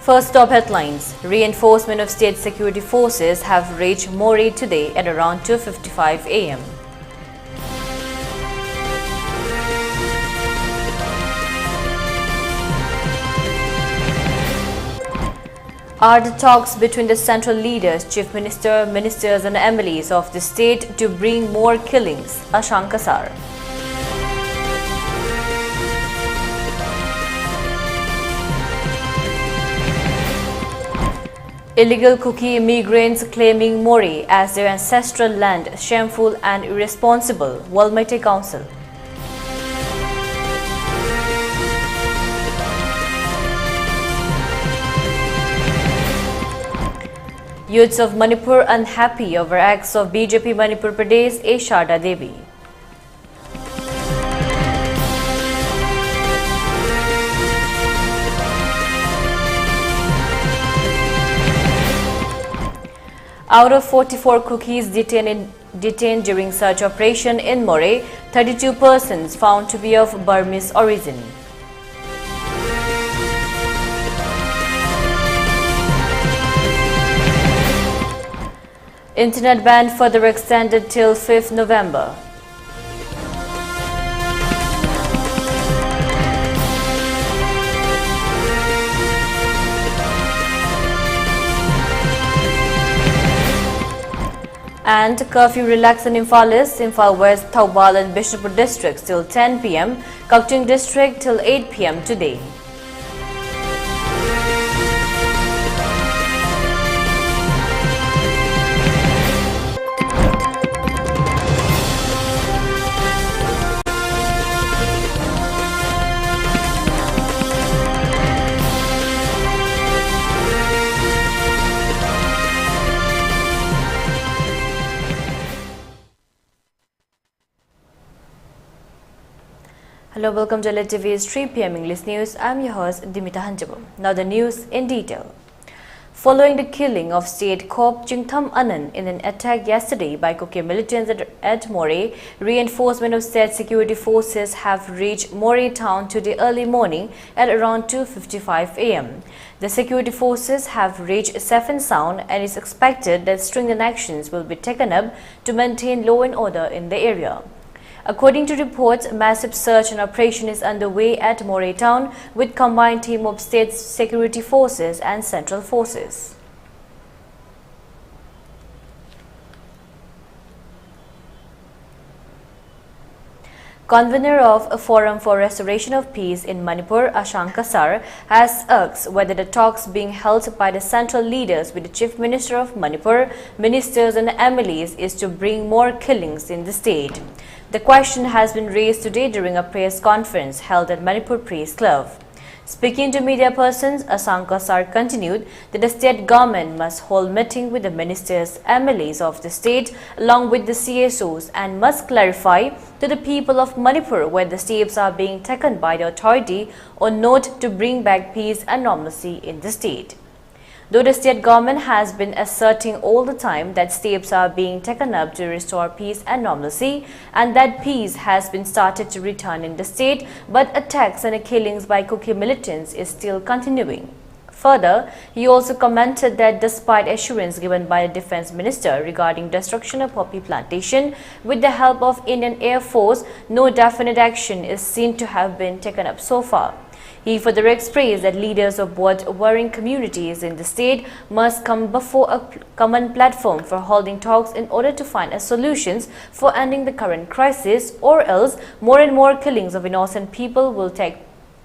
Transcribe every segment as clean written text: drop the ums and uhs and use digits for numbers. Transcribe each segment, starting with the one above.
First top headlines. Reinforcement of state security forces have reached Moreh today at around 2:55 a.m. Are the talks between the central leaders, chief minister, ministers and MLAs of the state to bring more killings? Ashanka Sar. Illegal Kuki immigrants claiming Moreh as their ancestral land, shameful and irresponsible. Walmete Council. Youths of Manipur unhappy over acts of BJP Manipur Pradesh A. Sharda Devi. Out of 44 Kukis detained during search operation in Moreh, 32 persons found to be of Burmese origin. Internet ban further extended till 5th November. And curfew relaxed in Imphal East, Imphal West, Thoubal and Bishnupur districts till 10 p.m, Kakting district till 8 p.m. today. Hello, welcome to ELITETV's 3 p.m. English News. I'm your host, Deemita. Now the news in detail. Following the killing of State Cop Chingtham Anand in an attack yesterday by Kuki militants at Moreh, reinforcement of state security forces have reached Moreh town today early morning at around 2:55 a.m. The security forces have reached safe and sound, and it's expected that stringent actions will be taken up to maintain law and order in the area. According to reports, a massive search and operation is underway at Moreh town with combined team of state security forces and central forces. Convener of a Forum for Restoration of Peace in Manipur, Ashanka Sar, has asked whether the talks being held by the central leaders with the Chief Minister of Manipur, ministers and MLAs is to bring more killings in the state. The question has been raised today during a press conference held at Manipur Press Club. Speaking to media persons, Ashanka Sar continued that the state government must hold meeting with the ministers, MLAs of the state along with the CSOs and must clarify to the people of Manipur whether steps are being taken by the authority or not to bring back peace and normalcy in the state. Though the state government has been asserting all the time that steps are being taken up to restore peace and normalcy and that peace has been started to return in the state, but attacks and killings by Kuki militants is still continuing. Further, he also commented that despite assurance given by the Defence Minister regarding destruction of poppy plantation with the help of Indian Air Force, no definite action is seen to have been taken up so far. He further expressed that leaders of both warring communities in the state must come before a common platform for holding talks in order to find solutions for ending the current crisis, or else more and more killings of innocent people will take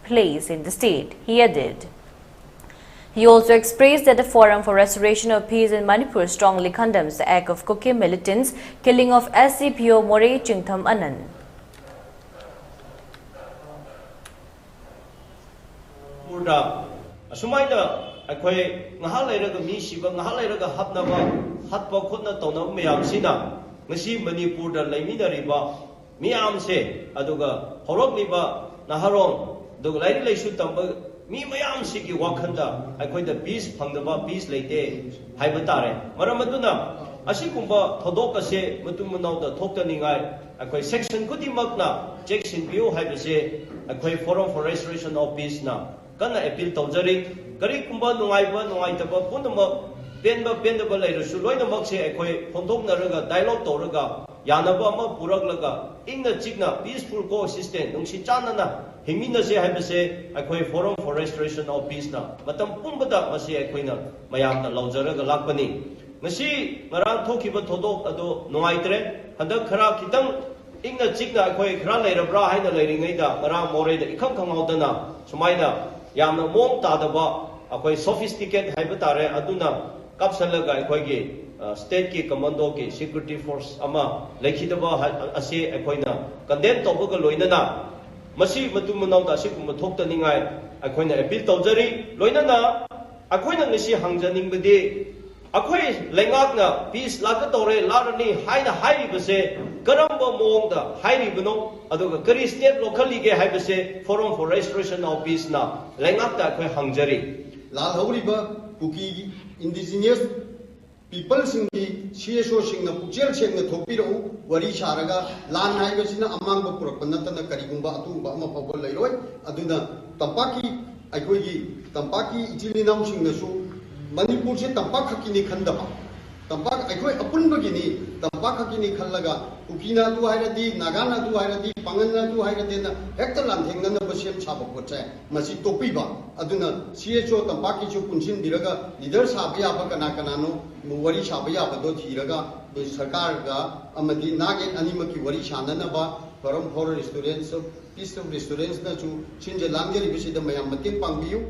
place in the state, he added. He also expressed that the Forum for Restoration of Peace in Manipur strongly condemns the act of Kuki militants killing of SCPO Moreh Chingtham Anand. Asumaina, Akwe, Nahalera, Mishiba, Nahalera, Hapnava, Hatpa Kutna Tona, Miamsina, Nasi Manipur, the Lamina Riba, Miamse, Aduga, Horokniba, Naharon, the Lady Shutam, Mi Miamsiki Wakanda, Akwe the peace, Pangava, peace late, Hibatare, Maramaduna, Asikumba, Todoka se, Mutumano, the Toktaningai, Akwe section Kutimagna, Jackson View, Hibase, Akwe Forum for Restoration of Peace now. Kana appeal tawjari kari kumba nungai taba punama penba lairasu loina makse akhoi phondoknaraga dialogue toraga yanaba ama puraklaga ingna chigna peaceful coexistence nungsi chanana hingminase haibase akhoi forum for restoration of peace na matam pumbada mase akhoina mayamna laujaraga lakpani ngasi ngarang thokiba thodok ado nungaitre handak khara kitang ingna chigna akhoi khara lairabra haina lairingaida ngarang more da ikham khangaudana sumaina yamna mong tadaba akhoi sophisticated haibatare aduna kapsalaga akhoi state ki commando ki security force ama lekhidaba ase akoina condemn tobaga loinana masi matu manau da sikuma thokta ningai akoina appeal tawjari loinana akoina ngasi hangjaning bede akoi lengakna peace laka tore larani haina hairi base karamba mongda hairi bano aduga kari state locally ge haibase forum for restoration of peace na lengakta akoi hangjari la hawriba kuki indigenous people singi CSO singna pujel singna thopiro wari sharaga lan haibasina amangba purakpanatana karigumba atumba ama pabol lairoi aduna tampaki aikoigi tampaki ichilinam singna su Manipur se tampak hakini khandaba tampak aikoi apunbagi ni tampak hakini khallaga ukina du hairadi nagana du hairadi pangana du hairadi na hekta lanthengna na basem chaba poche masi topiba aduna CHO tampaki chu punsin diraga leader sabya ba kana kana no wari sabya ba do thiraga sarkar ga amadi nage animaki wari shanana ba forum for restaurants peace of restaurants na chu chinje langjeri bisida mayam mateng pangbiu.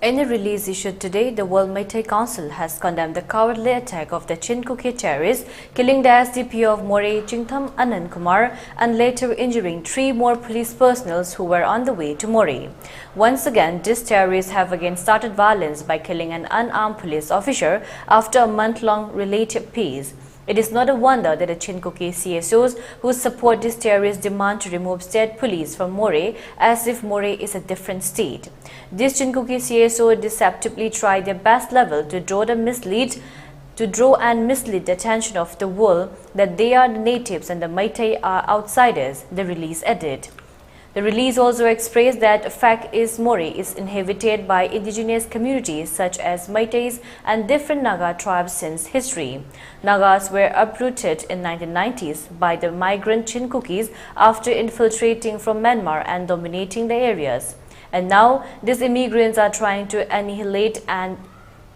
In a release issued today, the World Meitei Council has condemned the cowardly attack of the Chinkuki terrorists, killing the SDP of Moreh Chingtham Anand Kumar and later injuring 3 more police personnel who were on the way to Moreh. Once again, these terrorists have again started violence by killing an unarmed police officer after a month-long related peace. It is not a wonder that the Chinkuki CSOs who support this terrorist demand to remove state police from Moreh as if Moreh is a different state. This Chinkuki CSO deceptively tried their best level to draw and mislead the attention of the world that they are the natives and the Meitei are outsiders, the release added. The release also expressed that fact is Moreh is inhabited by indigenous communities such as Meiteis and different Naga tribes since history. Nagas were uprooted in 1990s by the migrant Chinkukis after infiltrating from Myanmar and dominating the areas. And now these immigrants are trying to annihilate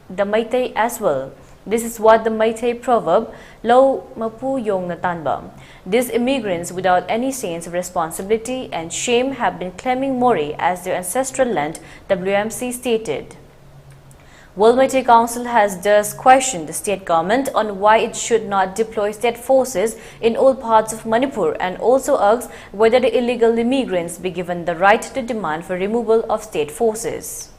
the Meitei as well. This is what the Meitei proverb, Lo Mapu Yong Natanba. These immigrants without any sense of responsibility and shame have been claiming Moreh as their ancestral land, WMC stated. World Meitei Council has thus questioned the state government on why it should not deploy state forces in all parts of Manipur and also asks whether the illegal immigrants be given the right to demand for removal of state forces.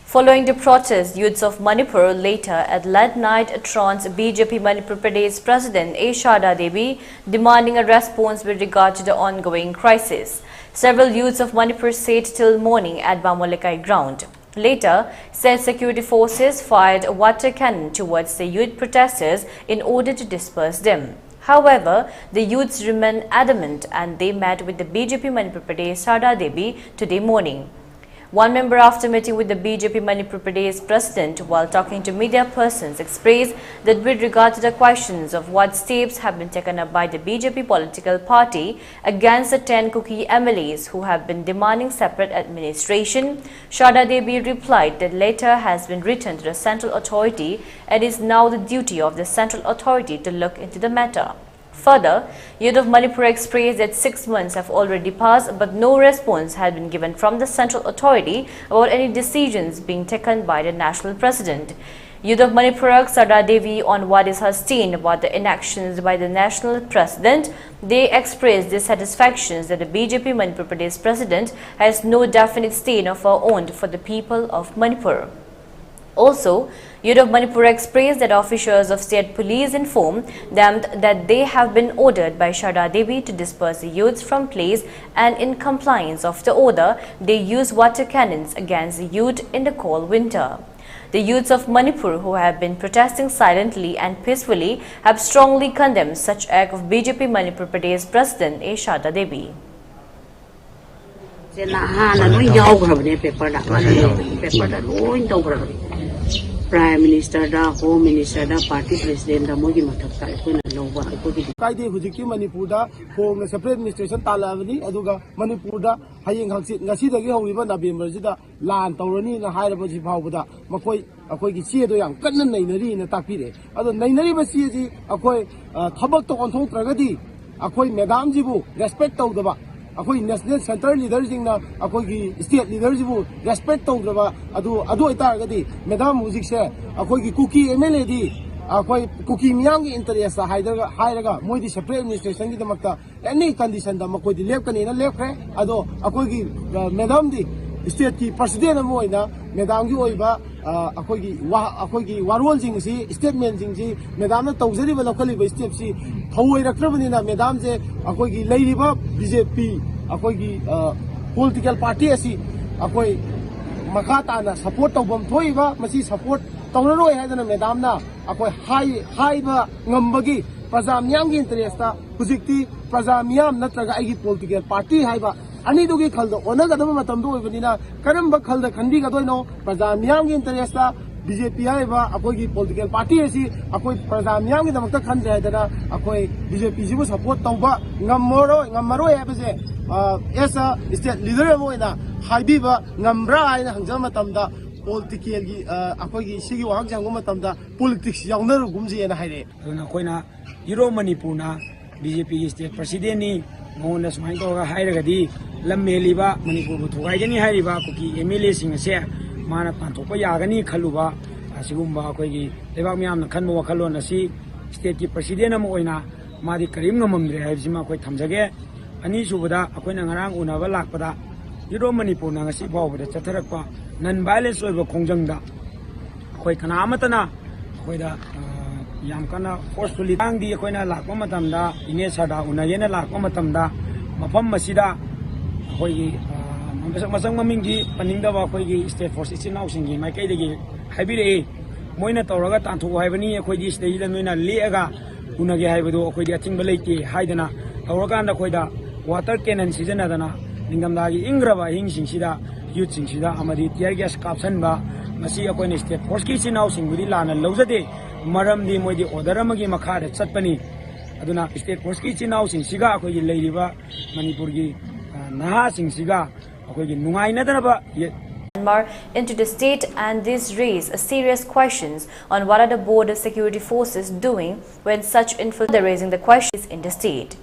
Following the protest, youths of Manipur later at late night trounced BJP Manipur Pradesh President A. Sharda Devi, demanding a response with regard to the ongoing crisis. Several youths of Manipur stayed till morning at Bamolekai ground. Later, said security forces fired a water cannon towards the youth protesters in order to disperse them. However, the youths remained adamant and they met with the BJP Manipur Pradesh Sharda Devi today morning. One member, after meeting with the BJP Manipur Pradesh President while talking to media persons, expressed that with regard to the questions of what steps have been taken up by the BJP political party against the 10 Kuki MLAs who have been demanding separate administration, Sharda Devi replied that letter has been written to the central authority and is now the duty of the central authority to look into the matter. Further, youth of Manipur expressed that 6 months have already passed but no response had been given from the central authority about any decisions being taken by the national president. Youth of Manipur asked Sharda Devi on what is her stand about the inactions by the national president. They expressed dissatisfaction that the BJP Manipur Pradesh president has no definite stand of her own for the people of Manipur. Also, youth of Manipur expressed that officers of state police informed them that they have been ordered by Sharda Devi to disperse the youths from place, and in compliance of the order, they use water cannons against the youth in the cold winter. The youths of Manipur, who have been protesting silently and peacefully, have strongly condemned such act of BJP Manipur Pradesh President A. Shada Devi. Prime Minister da, Home Minister da, Party President da, mogi mathakta ikoi na loba ikoi ki kaide hujiki Manipur da home separate administration talabani aduga Manipur da hayeng hangsit ngasi dagi hoiba November sida lan tawrani na hairaba ji phawbada makoi akoi ki sie do yang kanna nainari na takpire ado nainari ba sie ji akoi thabak to onthok tragadi akoi madam ji bu respect tawdaba akoi national center leader jingna akoi ki state leader ji bu respect tawdaba adu itaragadi madam music se akoi ki cookie MLA di akoi cookie miyang interest hairaga moi di separate administration ki damakta any condition da makoi di lep kani na lep kre ado akoi ki madam di state ki president mo ina madam gi oiba akoi ki warol jing si statement jing si madam na tawjari ba lokali ba step si thoi rakrabani na madam je akoi ki leiriba BJP akoi ki political party asi akoi makata na support tawbam thoiba masi support tawroi haidana madam na akoi high ba ngambagi praja miyam gi interest ta hujikti praja miyam natraga ai political party haiba ani dugi khaldo onaga dama matam do ibnina karamba khalda khandi ga doino praja miyam gi interest ta BJP haiba akoi gi political party asi akoi praja miyam gi damakta khandre haidana akoi BJP ji bu support tawba ngammaroi habase esa state leader mo ina haibiba ngamra aina hangjam matamda political gi akoi gi sigi wahang jang matamda politics yaunar gumji ena haire aduna koina Euro Manipur na BJP state president ni mohon smai to ga hairagadi lammeliba Manipur bu thugaigani hairiba kuki MLA sing se mana panthopa yagani khaluba asigumba akoi gi lebak myam na khanmo wakhalon asi state ki president am oina madi karim ngamamre haibjima koi thamjage ani subada akoina ngarang unaba lakpada Euro Manipur na ngasi bawbada chatharakpa non violence oiba khongjangda akoi kana amatana akoida yam kana forcefully angdi akoina lakpa matamda ine sada unayena lakpa matamda mafam masida akoi masang mamingi paningda akoi state force ichinaw singi maikai degi haibire moina tawraga tanthu haibani akoi stage da noina leaga unage haibado akoi achingba leike haidana tawraga na koida water cannon season adana ningamdagi ingraba hingsingsida youth singsida amadi tear gas kapsanba masi akoi state force ki chinaw singbudi lana lawjade maramdi moidi order amagi makhada chatpani aduna state force ki chinaw singsiga akoi leiriba Manipur gi naha singsiga akoi gi nungaina danaba Myanmar into the state, and this raised serious questions on what are the border security forces doing when such infiltration raising the questions in the state.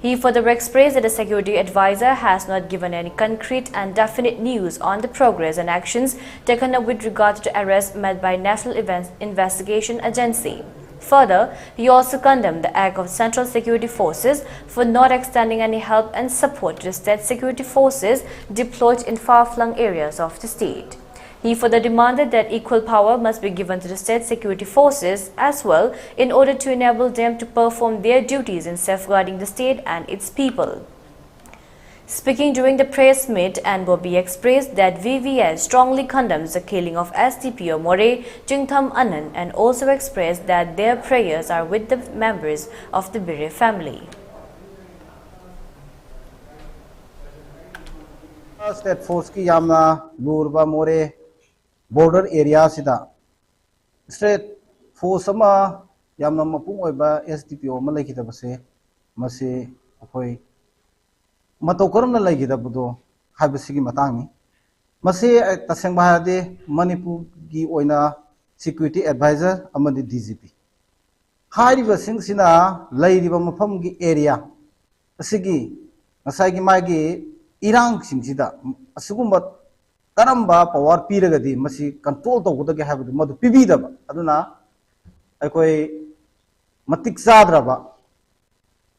He further expressed that the security advisor has not given any concrete and definite news on the progress and actions taken up with regard to the arrest made by National Investigation Agency. Further, he also condemned the act of Central Security Forces for not extending any help and support to the state security forces deployed in far-flung areas of the state. He further demanded that equal power must be given to the state security forces as well in order to enable them to perform their duties in safeguarding the state and its people. Speaking during the press meet, Bobby expressed that VVS strongly condemns the killing of SDPO More Jingtham Anand and also expressed that their prayers are with the members of the Bire family. State force ki yamna lurba more border area sida state force ama yamna mapung oiba SDPO ma lekita base mase akoi mataukaram na legida budo habisigi matangni mase taseng bahade Manipur gi oina security advisor amadi DGP hariba sing sina leiriba mafam gi area asigi asai gi magi irang sing sida asugumba karamba power piragadi masi control to gudage habdu madu pibidaba aduna akoi matik sadraba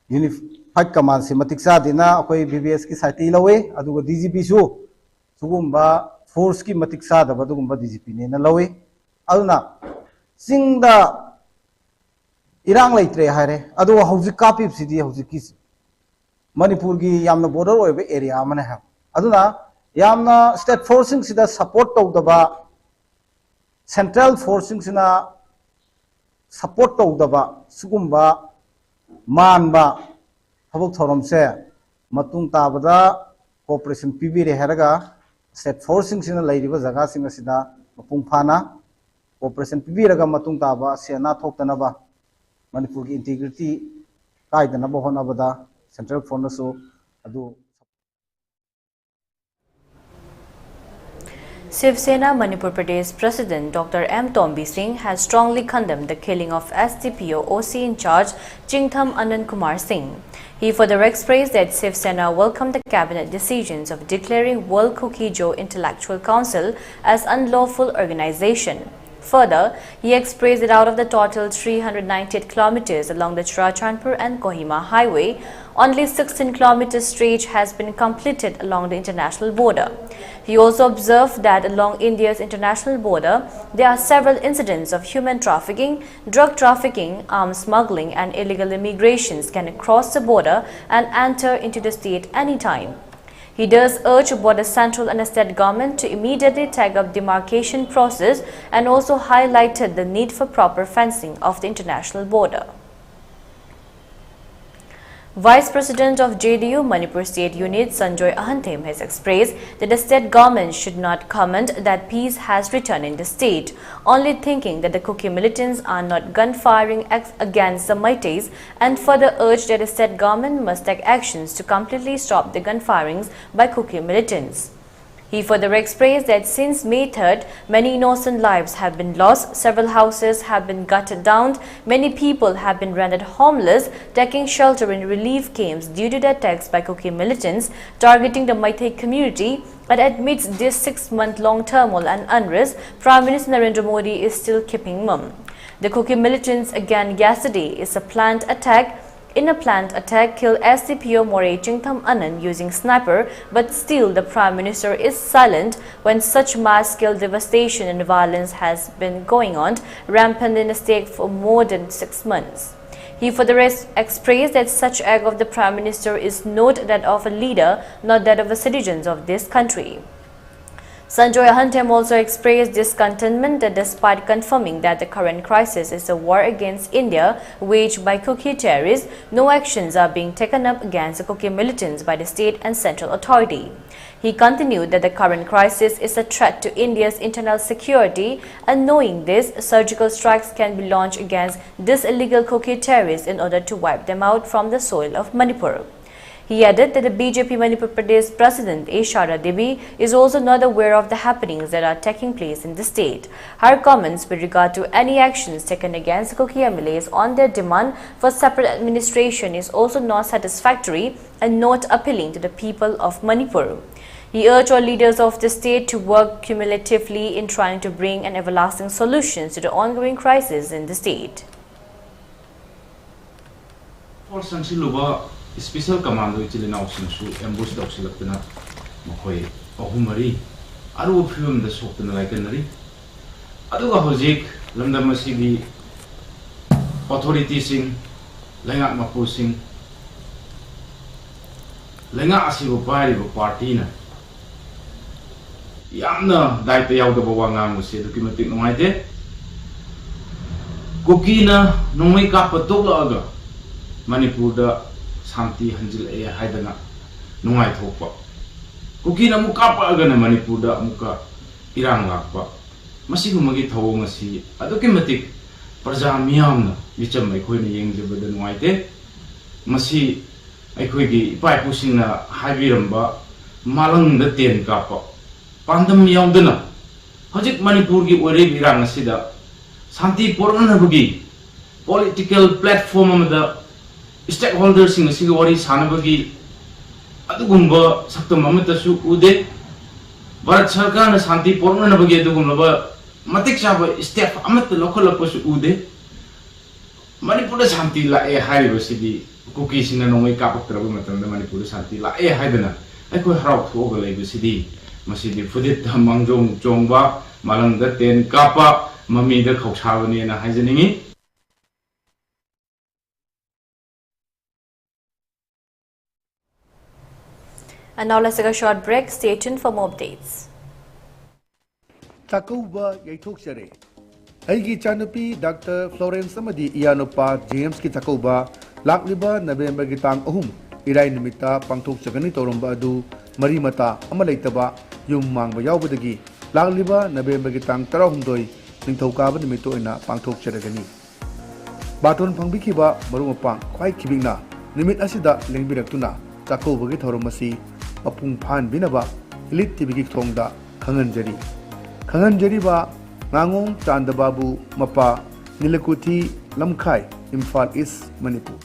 Unified Command se matik sadina akoi BBS ki site lawe aduga DGP su sugumba force ki matik sadaba adugumba DGP ne na lawe aduna singda irang leitre hare adu hauji kapip sidi hauji kis Manipur gi yamna border oibe area amane ha aduna yamna state forcing sida support to daba central forcing sina support tawdaba sugumba manba thabuk thorom se matung tabada cooperation pibire heraga state forcing sina lairiba jaga sing asida mapung phana cooperation pibiraga matung taba sena thoktanaba Manipur ki integrity kaidanaba honabada central fornasu adu Shiv Sena Manipur Pradesh President Dr. M. Tombi Singh has strongly condemned the killing of SDPO OC in charge Jingtham Anand Kumar Singh. He further expressed that Shiv Sena welcomed the cabinet decisions of declaring World Kuki Jo Intellectual Council as unlawful organization. Further, he expressed that out of the total 398 kilometers along the Churachandpur and Kohima highway, only 16 kilometers stretch has been completed along the international border. He also observed that along India's international border, there are several incidents of human trafficking, drug trafficking, arms smuggling and illegal immigrations can cross the border and enter into the state anytime. He does urge both the central and the state government to immediately take up demarcation process and also highlighted the need for proper fencing of the international border. Vice President of JDU Manipur State Unit Sanjoy Ahantem has expressed that the state government should not comment that peace has returned in the state, only thinking that the Kuki militants are not gun-firing against the Maites, and further urged that the state government must take actions to completely stop the gun-firings by Kuki militants. He further expressed that since May 3rd, many innocent lives have been lost, several houses have been gutted down, many people have been rendered homeless, taking shelter in relief camps due to the attacks by Kuki militants targeting the Meitei community. But amidst this 6-month-long turmoil and unrest, Prime Minister Narendra Modi is still keeping mum. The Kuki militants again yesterday is a planned attack. In a planned attack, killed SDPO More Jingtham Anand using sniper, but still the Prime Minister is silent when such mass-scale devastation and violence has been going on rampant in the state for more than 6 months. He further expressed that such act of the Prime Minister is not that of a leader, not that of the citizens of this country. Sanjoy Ahantem also expressed discontentment that despite confirming that the current crisis is a war against India waged by Kuki terrorists, no actions are being taken up against the Kuki militants by the state and central authority. He continued that the current crisis is a threat to India's internal security, and knowing this, surgical strikes can be launched against these illegal Kuki terrorists in order to wipe them out from the soil of Manipur. He added that the BJP Manipur Pradesh President A. Sharda Devi is also not aware of the happenings that are taking place in the state. Her comments with regard to any actions taken against Kuki MLAs on their demand for separate administration is also not satisfactory and not appealing to the people of Manipur. He urged all leaders of the state to work cumulatively in trying to bring an everlasting solution to the ongoing crisis in the state. Special Commando Chilina Singsu ambush dog selectana Mokoi Ohumari Aru film the Sopan like Canary Aduga Hojik Lamdamasibi authorities in Lenga Mapusing Lenga Asibu Party Yamna died the Yaga Bawanga was said to Kimatic Noite Kukina no make up a Tolaga Manipur Santi Hanjil Haidana Nungai Topa Kukina Mukapa Agana Manipur Muka Irang Lakpa Masigumagi Tawangasi Adokimatic Prajamiam Micham Equini Yang the Nuite Masi Equigi Pai Pusina Haviramba Malang the Tien Kappa Pandam Yamdana Hajik Manipurgi Uri Irang Sida Santi Poranabugi political platform of the stakeholders in the Sigawari Sanabagi Adugumba Saktum Mamatasu Ude Barat Sarkan Santi Pornabagi Dugumaba Matik Shaba step Amat the local Aposu Ude Manipur Santi La E High City cookies in an away cup of Trabumat and the Manipur Santi La E Hidena. I could help to overlay the city. Masidi Fudit Mangjong Jongba Malang the Ten Kappa Mami the Kokshavani and a Hygienic. And now let's take a short break. Stay tuned for more updates. Takuba Yaitoksere. Aigi Chanupi, Dr. Florence Samadi Ianopa, James Kitakuba, Lakliba, November Gitang Ohum, Irai Deemita, Pangtok Chagani Torumba Du, Marimata, Amalaitaba, Yung Mang Bayabudagi, Lakliba, November Gitang Tarahumdoi, Nintokaba Deemito in a Pangtok Chagani. Baton Pangbikiba, Marumapang, quite Kibina, Limit Asida, Lingbiratuna, Takuba Gitoromasi, Apung Pan Binaba, ELITETV Tongda, Kanganjari. Kanganjari ba Ngangong Chandababu Mapa Nilakuti Lamkai Imphal East Manipur.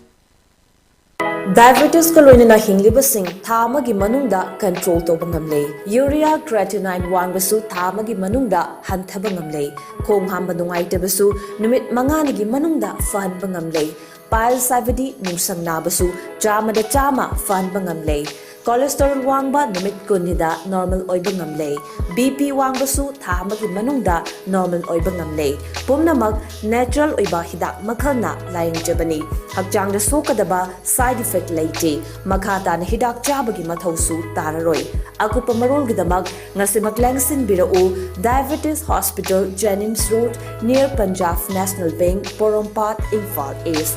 Diabetes ko loina na hinglibasing thamagi manungda control to bangamlei. Urea creatinine wangbasu thamagi manungda hanthaba ngamlei. Khong hamba nungaitabasu numit manganigi manungda fan bangamlei. Pile savidi nungsang nabasu chama fan bangamlei. Cholesterol wangba numit kunida normal oiba ngamlei. BP wangbasu thamagi manungda normal oiba ngamlei. Pumnamag natural oiba hidak makhalna layang jabani. Hakjang da sokadaba side effect leite. Makhata na hidak jabagi mathausu tararoi. Akupa marol gidamag ngasimak langsin birao Diabetes Hospital Jennings Road near Punjab National Bank, Porompat, Imphal East.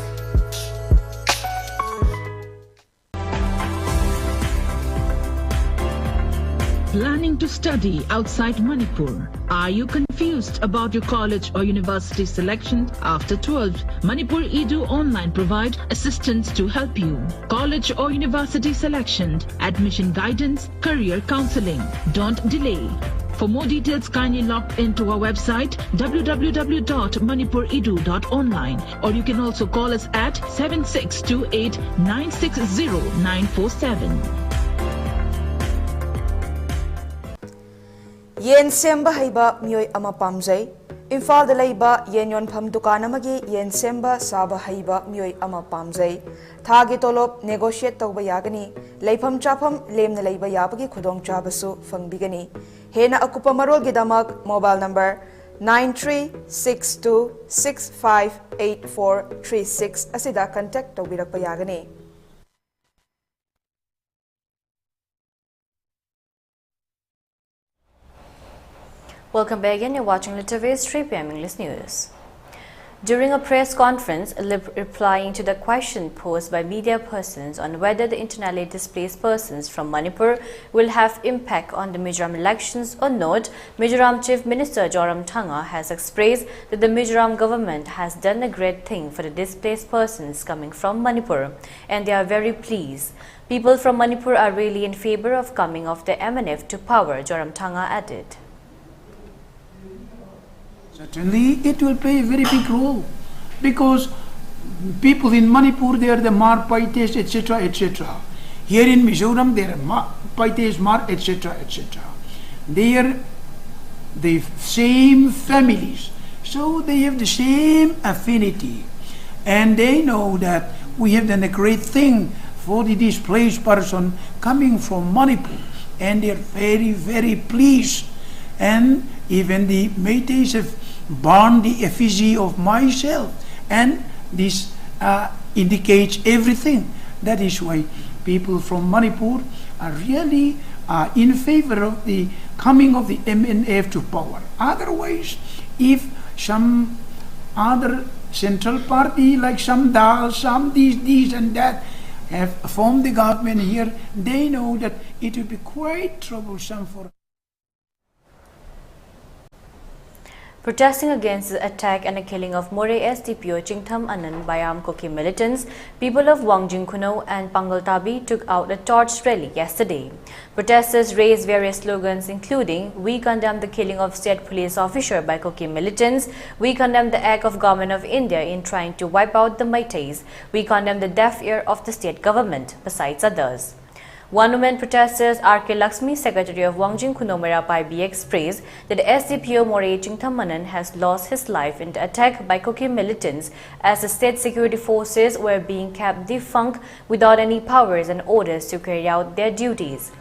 Planning to study outside Manipur? Are you confused about your college or university selection after 12? Manipur Edu Online provide assistance to help you. College or university selection, admission guidance, career counseling. Don't delay. For more details, kindly log into our website www.manipuredu.online, or you can also call us at 7628 960 947. Yen semba haiba miyoi ama pamjai. Imphal da laiba yen yonpham dukan amagi yen semba saba haiba miyoi ama pamjai. Thagi tolop negotiate tawba yagani. Laifam chapam lemna laiba yabagi khudong chabasu fangbigani. Hena akupa marol gidamak mobile number 9362658436 asida contact tawbirak yagani. Welcome back again. You're watching ELITETV's 3 p.m. English News. During a press conference, replying to the question posed by media persons on whether the internally displaced persons from Manipur will have impact on the Mizoram elections or not, Mizoram Chief Minister Joram Thanga has expressed that the Mizoram government has done a great thing for the displaced persons coming from Manipur, and they are very pleased. People from Manipur are really in favor of coming of the MNF to power, Joram Thanga added. Certainly, it will play a very big role because people in Manipur, they are the Mar Paites, etc., etc. Here in Mizoram, they are Paites, Mar, etc., etc. They are the same families, so they have the same affinity, and they know that we have done a great thing for the displaced person coming from Manipur, and they are very, very pleased. And even the Métis have burned the effigy of myself, and this indicates everything. That is why people from Manipur are really in favor of the coming of the MNF to power. Otherwise, if some other central party like some Dal, some these and that have formed the government here, they know that it will be quite troublesome for. Protesting against the attack and the killing of More SDPO Chingtham Anand by armed Koki militants, people of Wangjing Kuno and Pangaltabi took out a torch rally yesterday. Protesters raised various slogans including, "We condemn the killing of state police officer by Koki militants," "We condemn the act of Government of India in trying to wipe out the Métis," "We condemn the deaf ear of the state government," besides others. One woman protesters, R.K. Lakshmi, secretary of Wangjing Kuno Merapai, expressed that SDPO More Chingthamanan has lost his life in the attack by Koki militants as the state security forces were being kept defunct without any powers and orders to carry out their duties.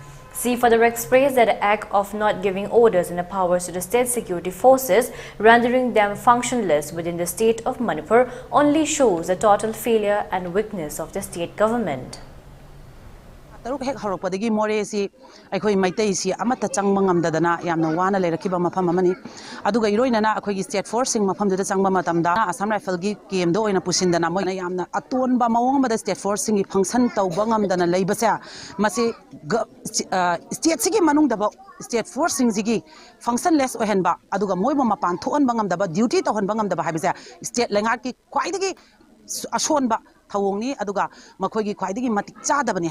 She further expressed that the act of not giving orders and the powers to the state security forces, rendering them functionless within the state of Manipur, only shows the total failure and weakness of the state government. taruk hek horopadagi more si akhoi maitai si amata changma ngamdadana yamna wana leirakiba mafam amani aduga iroinana akhoi gi state forcing mafam da changma matamda Assam rifle gi game do oina pusindana moina yamna atonba mawong ma da state forcing gi function tawba ngamdana leibasa masi state sigi manung da state forcing sigi function less ohenba aduga moiba mapan thon bangam da duty to hon bangam da habisa state lengat ki kwaidagi ashonba thawongni aduga makhoigi khwaidagi matik chadabani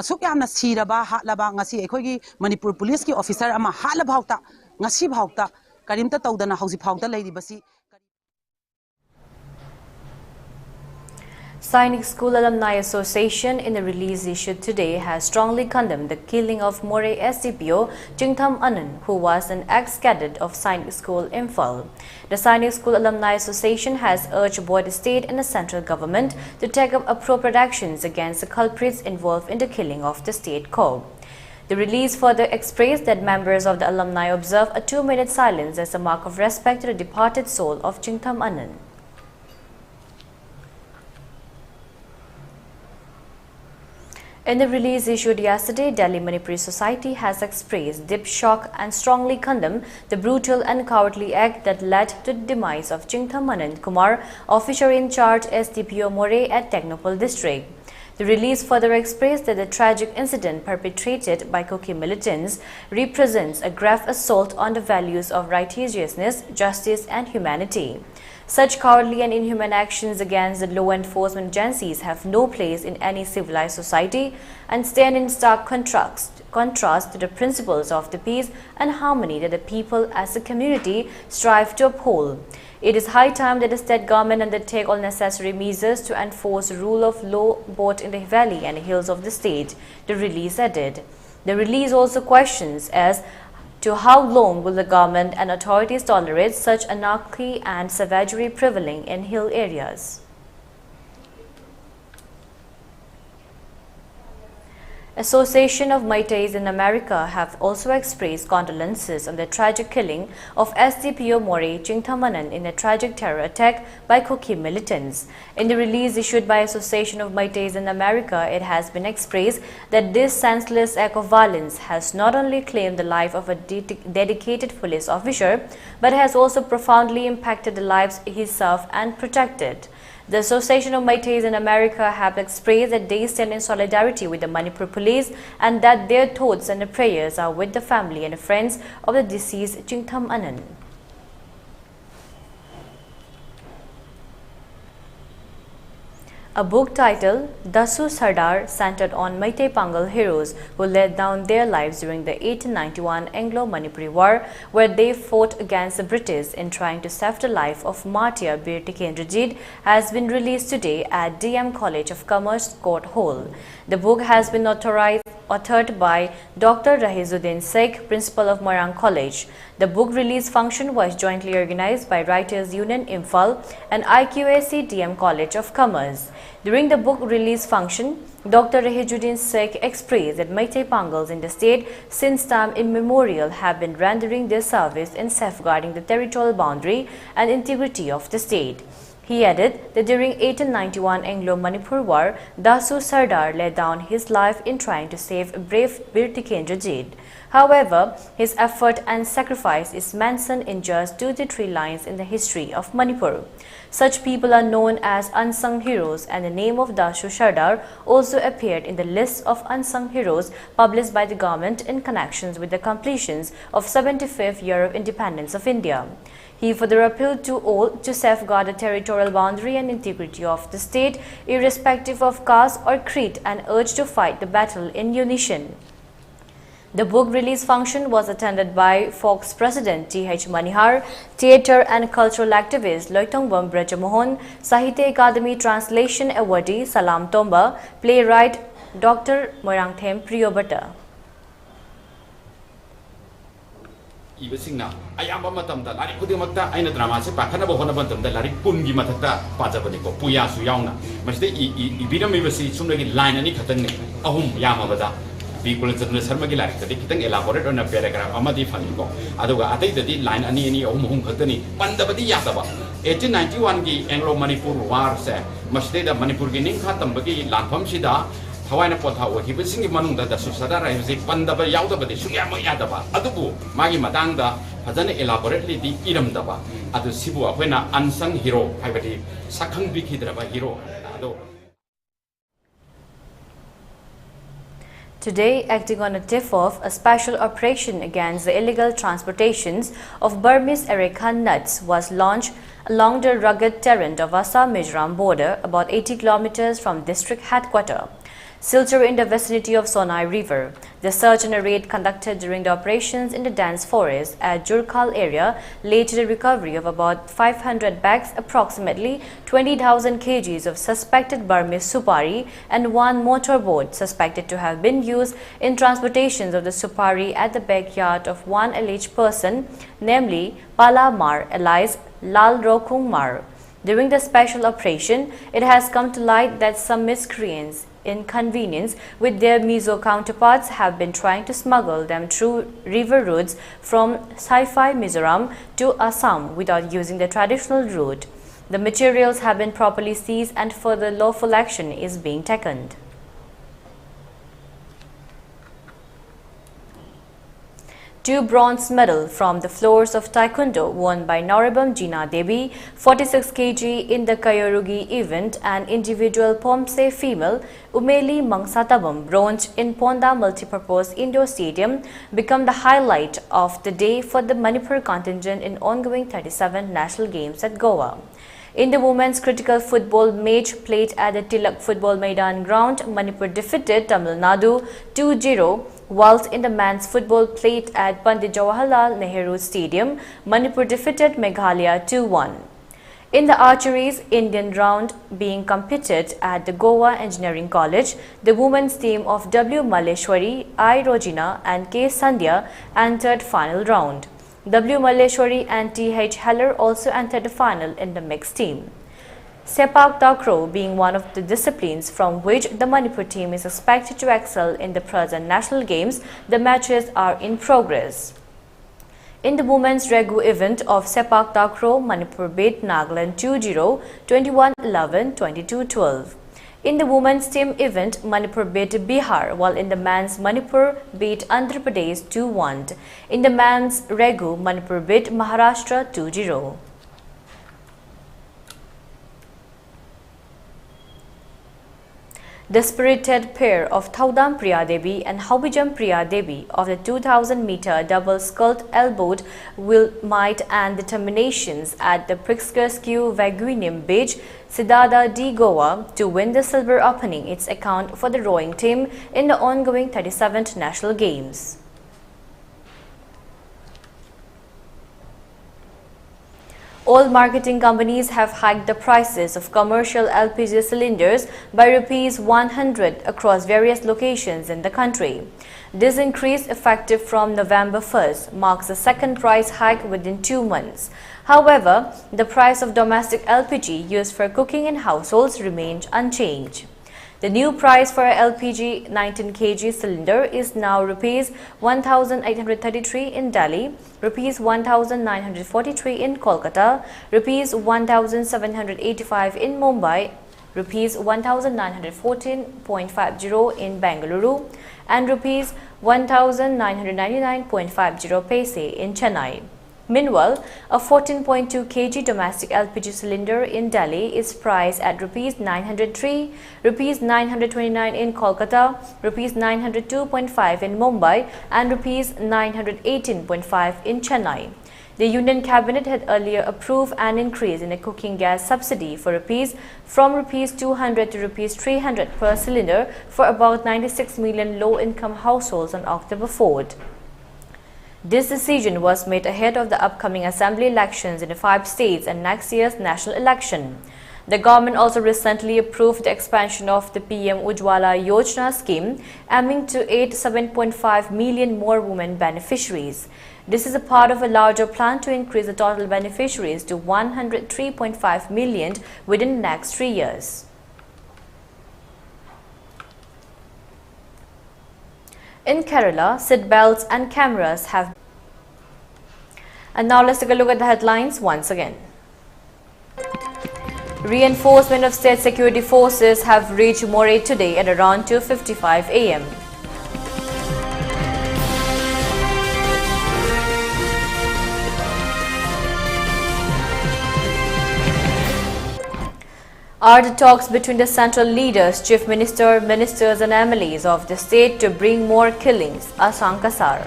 asuk yamna siraba hatlaba ngasi ekhoigi Manipur police ki officer ama hala bhawta ngasi bhawta karimta tawdana hausi bhawta leiribasi Sainik School Alumni Association, in a release issued today, has strongly condemned the killing of More SDPO Jingtham Anand, who was an ex-cadet of Sainik School Imphal. The Sainik School Alumni Association has urged both the state and the central government to take up appropriate actions against the culprits involved in the killing of the state corps. The release further expressed that members of the alumni observe a 2-minute silence as a mark of respect to the departed soul of Jingtham Anand. In the release issued yesterday, Delhi Manipuri Society has expressed deep shock and strongly condemned the brutal and cowardly act that led to the demise of Jingtham Anand Kumar, officer in charge SDPO More at Technopol district. The release further expressed that the tragic incident perpetrated by Kuki militants represents a grave assault on the values of righteousness, justice and humanity. Such cowardly and inhuman actions against the law enforcement agencies have no place in any civilized society and stand in stark contrast to the principles of the peace and harmony that the people as a community strive to uphold. It is high time that the state government undertake all necessary measures to enforce the rule of law both in the valley and hills of the state, the release added. The release also questions as to how long will the government and authorities tolerate such anarchy and savagery prevailing in hill areas. Association of Meiteis in America have also expressed condolences on the tragic killing of SDPO More Jingtham Anand in a tragic terror attack by Kuki militants. In the release issued by Association of Meiteis in America, it has been expressed that this senseless act of violence has not only claimed the life of a dedicated police officer, but has also profoundly impacted the lives he served and protected. The Association of Meiteis in America have expressed that they stand in solidarity with the Manipur police and that their thoughts and prayers are with the family and friends of the deceased Jingtham Anand. A book titled Dasu Sardar, centered on Meitei Pangal heroes who laid down their lives during the 1891 Anglo-Manipuri War, where they fought against the British in trying to save the life of Martyr Bir Tikendrajit, has been released today at DM College of Commerce Court Hall. The book has been authored by Dr. Rahizuddin Sheikh, principal of Marang College. The book release function was jointly organized by Writers Union Imphal and IQAC DM College of Commerce. During the book release function, Dr. Rahizuddin Sheikh expressed that Meitei Pangals in the state since time immemorial have been rendering their service in safeguarding the territorial boundary and integrity of the state. He added that during 1891 Anglo-Manipur War, Dasu Sardar laid down his life in trying to save brave Bir Tikendrajit. However, his effort and sacrifice is mentioned in just 2 to 3 lines in the history of Manipur. Such people are known as unsung heroes, and the name of Dasu Sardar also appeared in the list of unsung heroes published by the government in connections with the completions of 75th year of independence of India. He further appealed to all to safeguard the territorial boundary and integrity of the state, irrespective of caste or creed, and urged to fight the battle in unison. The book release function was attended by Fox President T.H. Manihar, theatre and cultural activist Loitongwam Brajamohan, Sahitya Academy Translation Awardee Salam Tomba, playwright Dr. Moirangthem Priyobata. ibasingna ayamba matamda lari khudimakta aina drama se pakhana bo hona bantamda lari kungi mathakta pajabani ko puya su yauna masde ibirami basi sumnagi line ani khatang ne ahum yama bada bikul chandra sharma gi lari tadi kitang elaborate on a paragraph amadi fani ko aduga atai dadi line ani ahum khatani pandabadi yadaba 1891 gi Anglo Manipur War se masde da Manipur gi ning khatambagi lanpham sida thawai na pontha o hibising manung da susada rai ji pandaba yaudaba de sugya ma yadaba adubu magi madang da fajana elaborately di iram daba adu sibu akoina unsung hero haibadi sakhang bikhidraba hero ado. Today, acting on a tip-off, a special operation against the illegal transportations of Burmese areca nuts was launched along the rugged terrain of Assam-Mizoram border, about 80 kilometers from district headquarters, Silchar in the vicinity of Sonai River. The search and a raid conducted during the operations in the dense forest at Jurkhal area led to the recovery of about 500 bags, approximately 20,000 kgs of suspected Burmese supari, and one motorboat suspected to have been used in transportations of the supari at the backyard of one alleged person, namely Pala Mar alias Lal Rokung Mar. During the special operation, it has come to light that some miscreants inconvenience with their Mizo counterparts have been trying to smuggle them through river routes from Saipai, Mizoram to Assam without using the traditional route. The materials have been properly seized and further lawful action is being taken. Two bronze medals from the floors of Taekwondo won by Noribam Jina Devi, 46 kg in the Kayorugi event, and individual Pomse female Umeli Mangsatabam bronze in Ponda Multipurpose Indoor Stadium become the highlight of the day for the Manipur contingent in ongoing 37 National Games at Goa. In the women's critical football match played at the Tilak Football Maidan ground, Manipur defeated Tamil Nadu 2-0, whilst in the men's football played at Pandit Jawaharlal Nehru Stadium, Manipur defeated Meghalaya 2-1. In the archery's Indian round being competed at the Goa Engineering College, the women's team of W. Malleshwari, I. Rojina and K. Sandhya entered final round. W. Malleshwari and T.H. Heller also entered the final in the mixed team. Sepak Takraw being one of the disciplines from which the Manipur team is expected to excel in the present national games, the matches are in progress. In the women's Regu event of Sepak Takraw, Manipur beat Nagaland 2-0, 21-11, 22-12. In the women's team event, Manipur beat Bihar, while in the men's, Manipur beat Andhra Pradesh 2-1. In the men's Regu, Manipur beat Maharashtra 2-0. The spirited pair of Thaudam Priya Devi and Haubijam Priya Devi of the 2000-meter double-sculls elbowed will might and determinations at the Pritzkersky Vaguinim Beach, Sidada D. Goa to win the silver, opening its account for the rowing team in the ongoing 37th National Games. All marketing companies have hiked the prices of commercial LPG cylinders by Rs 100 across various locations in the country. This increase, effective from November 1st, marks the second price hike within 2 months. However, the price of domestic LPG used for cooking in households remained unchanged. The new price for a LPG 19 kg cylinder is now Rs 1,833 in Delhi, Rs 1,943 in Kolkata, Rs 1,785 in Mumbai, Rs 1,914.50 in Bengaluru, and Rs 1,999.50 paise in Chennai. Meanwhile, a 14.2 kg domestic LPG cylinder in Delhi is priced at Rs 903, Rs 929 in Kolkata, Rs 902.5 in Mumbai, and Rs 918.5 in Chennai. The Union Cabinet had earlier approved an increase in a cooking gas subsidy from Rs 200 to Rs 300 per cylinder for about 96 million low-income households on October 4th. This decision was made ahead of the upcoming assembly elections in the 5 states and next year's national election. The government also recently approved the expansion of the PM Ujjwala Yojana scheme, aiming to aid 7.5 million more women beneficiaries. This is a part of a larger plan to increase the total beneficiaries to 103.5 million within the next 3 years. In Kerala, seat belts and cameras have. And now let's take a look at the headlines once again. Reinforcement of state security forces have reached Moreh today at around 2:55 a.m. Are the talks between the central leaders, chief minister, ministers and MLAs of the state to bring more killings? Ashanka Sar.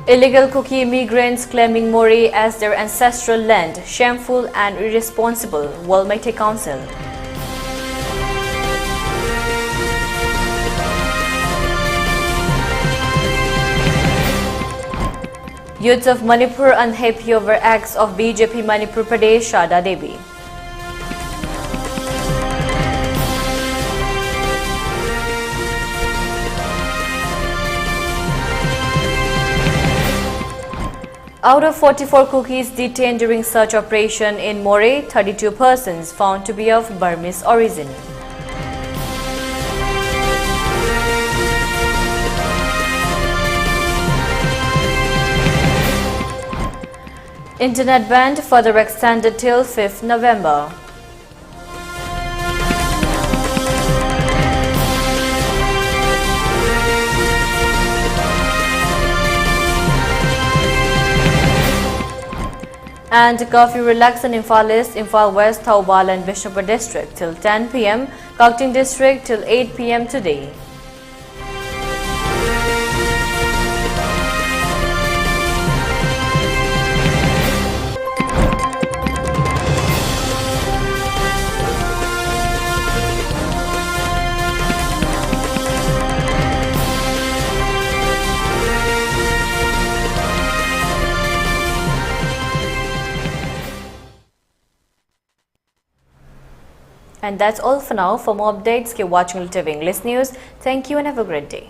Illegal Kuki immigrants claiming Moreh as their ancestral land, shameful and irresponsible, Walmaite Council. Youths of Manipur unhappy over acts of BJP Manipur Pradesh Shada Devi. Out of 44 cookies detained during search operation in Moreh, 32 persons found to be of Burmese origin. Internet ban further extended till 5th November. And curfew relaxed in Imphal East, Imphal West, Thoubal and Bishnupur district till 10 p.m, Kakting district till 8 p.m. today. And that's all for now. For more updates, keep watching ELITETV English News. Thank you and have a great day.